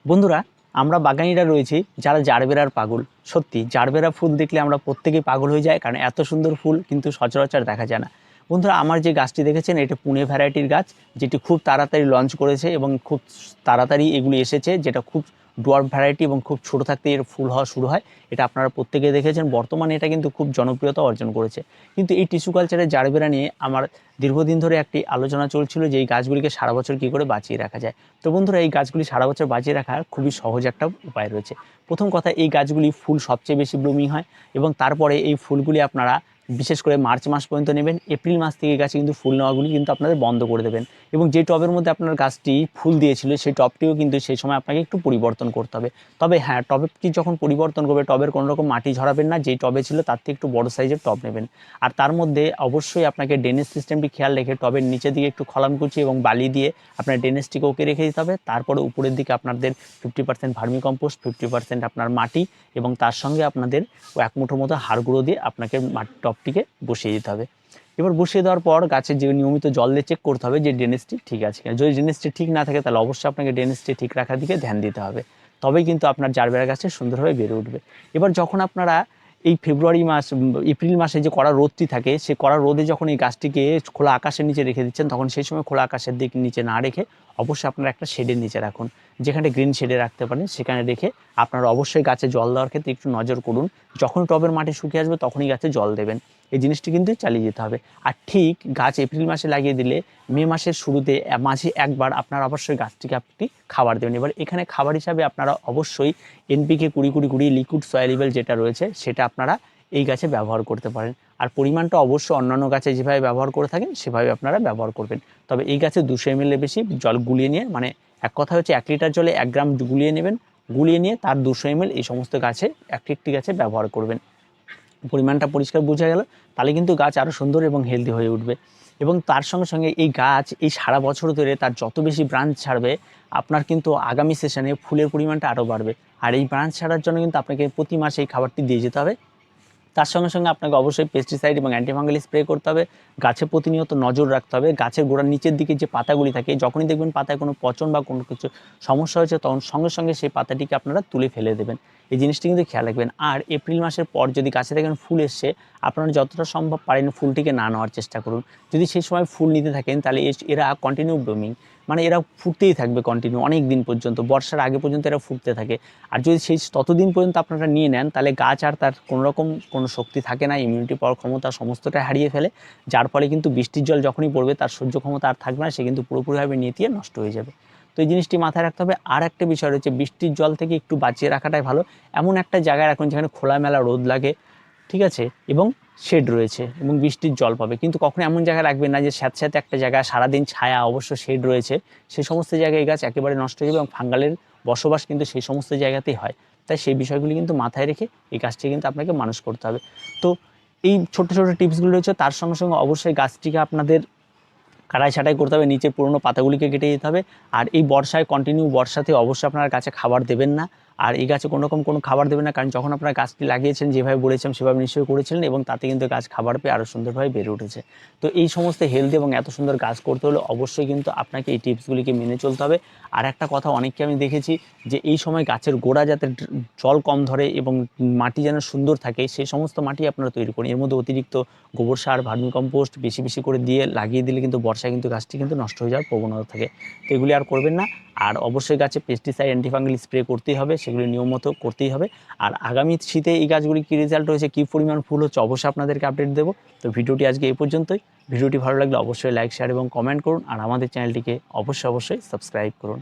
বন্ধুরা, আমরা বাগানিরা রয়েছি যারা জারবেরার পাগল। সত্যি জারবেরা ফুল দেখলে আমরা প্রত্যেকেই পাগল হয়ে যাই, কারণ এত সুন্দর ফুল কিন্তু সচরাচর দেখা যায় না। বন্ধুরা, আমার যে গাছটি দেখেছেন এটা পুনে ভ্যারাইটির গাছ, যেটি খুব তাড়াতাড়ি লঞ্চ করেছে এবং খুব তাড়াতাড়ি এগুলি এসেছে, যেটা খুব ডোয়ার্ফ ভ্যারাইটি এবং খুব ছোটো থাকতে এর ফুল হওয়া শুরু হয়। এটা আপনারা প্রত্যেকে দেখেছেন। বর্তমানে এটা কিন্তু খুব জনপ্রিয়তা অর্জন করেছে। কিন্তু এই টিস্যু কালচারের জারবেরা নিয়ে আমার দীর্ঘদিন ধরে একটি আলোচনা চলছিল যে এই গাছগুলিকে সারা বছর কী করে বাঁচিয়ে রাখা যায়। তো বন্ধুরা, এই গাছগুলি সারা বছর বাঁচিয়ে রাখার খুবই সহজ একটা উপায় রয়েছে। প্রথম কথা, এই গাছগুলি ফুল সবচেয়ে বেশি ব্লুমিং হয় এবং তারপরে এই ফুলগুলি আপনারা বিশেষ করে মার্চ মাস পর্যন্ত নেবেন। এপ্রিল মাস থেকে গাছে কিন্তু ফুল নেওয়াগুলি কিন্তু আপনাদের বন্ধ করে দেবেন। এবং যে টবের মধ্যে আপনার গাছটি ফুল দিয়েছিল সেই টবটিও কিন্তু সেই সময় আপনাকে একটু পরিবর্তন করতে হবে। তবে হ্যাঁ, টবটি যখন পরিবর্তন করবে টবের কোনো রকম মাটি ঝরাবেন না, যেই টবে ছিল তার থেকে একটু বড় সাইজের টব নেবেন। আর তার মধ্যে অবশ্যই আপনাকে ড্রেনেজ সিস্টেমটি খেয়াল রেখে টবের নিচের দিকে একটু খলামকুচি এবং বালি দিয়ে আপনার ড্রেনেজটিকে ওকে রেখে দিতে হবে। তারপরে উপরের দিকে আপনাদের 50% ভার্মি কম্পোস্ট, 50% আপনার মাটি এবং তার সঙ্গে আপনাদের এক মুঠো মতো হাড় গুঁড়ো দিয়ে আপনাকে টবটিকে বসিয়ে দিতে হবে। এবার বসিয়ে দেওয়ার পর গাছের যে নিয়মিত জল দিয়ে চেক করতে হবে যে ড্রেনেজটি ঠিক আছে কিনা। যদি ড্রেনেজটি ঠিক না থাকে তাহলে অবশ্যই আপনাকে ড্রেনেজটি ঠিক রাখার দিকে ধ্যান দিতে হবে। তবেই কিন্তু আপনার জারবেরা গাছটি সুন্দরভাবে বেড়ে উঠবে। এবার যখন আপনারা এই ফেব্রুয়ারি মাস, এপ্রিল মাসে যে কড়া রোদটি থাকে, সেই কড়া রোদে যখন এই গাছটিকে খোলা আকাশের নিচে রেখে দিচ্ছেন, তখন সেই সময় খোলা আকাশের দিকে নিচে না রেখে অবশ্যই আপনারা একটা শেডের নিচে রাখুন। যেখানে গ্রিন শেডে রাখতে পারেন সেখানে রেখে আপনারা অবশ্যই গাছে জল দেওয়ার ক্ষেত্রে একটু নজর করুন। যখন টবের মাটি শুকিয়ে আসবে তখনই গাছে জল দেবেন। এই জিনিসটি কিন্তু চালিয়ে যেতে হবে। আর ঠিক গাছ এপ্রিল মাসে লাগিয়ে দিলে মে মাসের শুরুতে মাঝে একবার আপনারা অবশ্যই গাছটিকে আপনি খাবার দেবেন। এবার এখানে খাবার হিসাবে আপনারা অবশ্যই এনপিকে 20-20-20 লিকুইড সয়েলেবল যেটা রয়েছে সেটা আপনারা এই গাছে ব্যবহার করতে পারেন। আর পরিমাণটা অবশ্যই অন্যান্য গাছে যেভাবে ব্যবহার করে থাকেন সেভাবে আপনারা ব্যবহার করবেন। তবে এই গাছে 200 ml বেশি জল গুলিয়ে নিয়ে, মানে এক কথা হচ্ছে 1 লিটার জলে 1 গ্রাম গুলিয়ে নেবেন। গুলিয়ে নিয়ে তার 200 ml এই সমস্ত গাছে একটি গাছে ব্যবহার করবেন। পরিমাণটা পরিষ্কার বোঝা গেল, তাহলে কিন্তু গাছ আরও সুন্দর এবং হেলদি হয়ে উঠবে। এবং তার সঙ্গে সঙ্গে এই গাছ এই সারা বছর ধরে তার যত বেশি ব্রাঞ্চ ছাড়বে, আপনার কিন্তু আগামী সেশনে ফুলের পরিমাণটা আরও বাড়বে। আর এই ব্রাঞ্চ ছাড়ার জন্য কিন্তু আপনাকে প্রতি মাসে এই খাবারটি দিয়ে যেতে হবে। তার সঙ্গে সঙ্গে আপনাকে অবশ্যই পেস্টিসাইড এবং অ্যান্টিফাঙ্গাল স্প্রে করতে হবে। গাছে প্রতিনিয়ত নজর রাখতে হবে। গাছের গোড়ার নিচের দিকে যে পাতাগুলি থাকে, যখনই দেখবেন পাতায় কোনো পচন বা কোনো কিছু সমস্যা হয়েছে তখন সঙ্গে সঙ্গে সেই পাতাটিকে আপনারা তুলে ফেলে দেবেন। এই জিনিসটি কিন্তু খেয়াল রাখবেন। আর এপ্রিল মাসের পর যদি গাছে দেখেন ফুল এসছে, আপনারা যতটা সম্ভব পারেন ফুলটিকে না নেওয়ার চেষ্টা করুন। যদি সেই সময় ফুল নিতে থাকেন তাহলে এরা কন্টিনিউ ব্লুমিং, মানে এরা ফুটতেই থাকবে কন্টিনিউ অনেক দিন পর্যন্ত, বর্ষার আগে পর্যন্ত এরা ফুটতে থাকে। আর যদি সেই ততদিন পর্যন্ত আপনারা নিয়ে নেন তাহলে গাছ আর তার কোনো শক্তি থাকে না, ইমিউনিটি পাওয়ার ক্ষমতা সমস্তটা হারিয়ে ফেলে। যার ফলে কিন্তু বৃষ্টির জল যখনই পড়বে তার সহ্য ক্ষমতা আর থাকবে না, সে কিন্তু পুরোপুরিভাবে নেতিয়ে নষ্ট হয়ে যাবে। তো এই জিনিসটি মাথায় রাখতে হবে। আর একটা বিষয় রয়েছে, বৃষ্টির জল থেকে একটু বাঁচিয়ে রাখাটাই ভালো। এমন একটা জায়গায় রাখুন যেখানে খোলামেলা রোদ লাগে, ঠিক আছে, এবং শেড রয়েছে এবং বৃষ্টির জল পাবে। কিন্তু কখনো এমন জায়গায় রাখবেন না যে স্যাঁতস্যাঁতে একটা জায়গায় সারাদিন ছায়া অবশ্য শেড রয়েছে, সেই সমস্ত জায়গায় এই গাছ একেবারে নষ্ট হয়ে যাবে এবং ফাঙ্গালের বসবাস কিন্তু সেই সমস্ত জায়গাতেই হয়। তাই সেই বিষয়গুলি কিন্তু মাথায় রেখে এই গাছটি কিন্তু আপনাকে মানুষ করতে হবে। তো এই ছোট ছোট টিপসগুলো রয়েছে। তার সঙ্গে সঙ্গে অবশ্যই গাছটিকে আপনাদের কাটাই ছাঁটাই করতে হবে, নিচের পুরনো পাতাগুলিকে কেটে দিতে হবে। আর এই বর্ষায় কন্টিনিউ বর্ষাতে অবশ্যই আপনার গাছে খাবার দেবেন না। আর এই গাছে কোনো রকম কোনো খাবার দেবেন না, কারণ যখন আপনার গাছটি লাগিয়েছেন যেভাবে বলেছিলাম সেভাবে নিশ্চয়ই করেছিলেন এবং তাতে কিন্তু গাছ খাবার পেয়ে আরও সুন্দরভাবে বেড়ে উঠেছে। তো এই সমস্ত হেলদি এবং এত সুন্দর গাছ করতে হলে অবশ্যই কিন্তু আপনাকে এই টিপসগুলিকে মেনে চলতে হবে। আর একটা কথা অনেককে আমি দেখেছি যে এই সময় গাছের গোড়া যাতে জল কম ধরে এবং মাটি যেন সুন্দর থাকে সেই সমস্ত মাটি আপনারা তৈরি করুন। এর মধ্যে অতিরিক্ত গোবর সার, ভার্মি কম্পোস্ট বেশি বেশি করে দিয়ে লাগিয়ে দিলে কিন্তু বর্ষায় কিন্তু গাছটি কিন্তু নষ্ট হয়ে যাওয়ার প্রবণতা থাকে। তো এগুলি আর করবেন না। আর অবশ্যই গাছে পেস্টিসাইড, অ্যান্টিফাঙ্গাল স্প্রে করতেই হবে, সেগুলি নিয়ম মতো করতেই হবে। আর আগামী শীতে এই গাছগুলি কী রেজাল্ট হয়েছে, কী পরিমাণ ফুল হচ্ছে অবশ্যই আপনাদেরকে আপডেট দেবো। তো ভিডিওটি আজকে এই পর্যন্তই। ভিডিওটি ভালো লাগলে অবশ্যই লাইক, শেয়ার এবং কমেন্ট করুন। আর আমাদের চ্যানেলটিকে অবশ্যই সাবস্ক্রাইব করুন।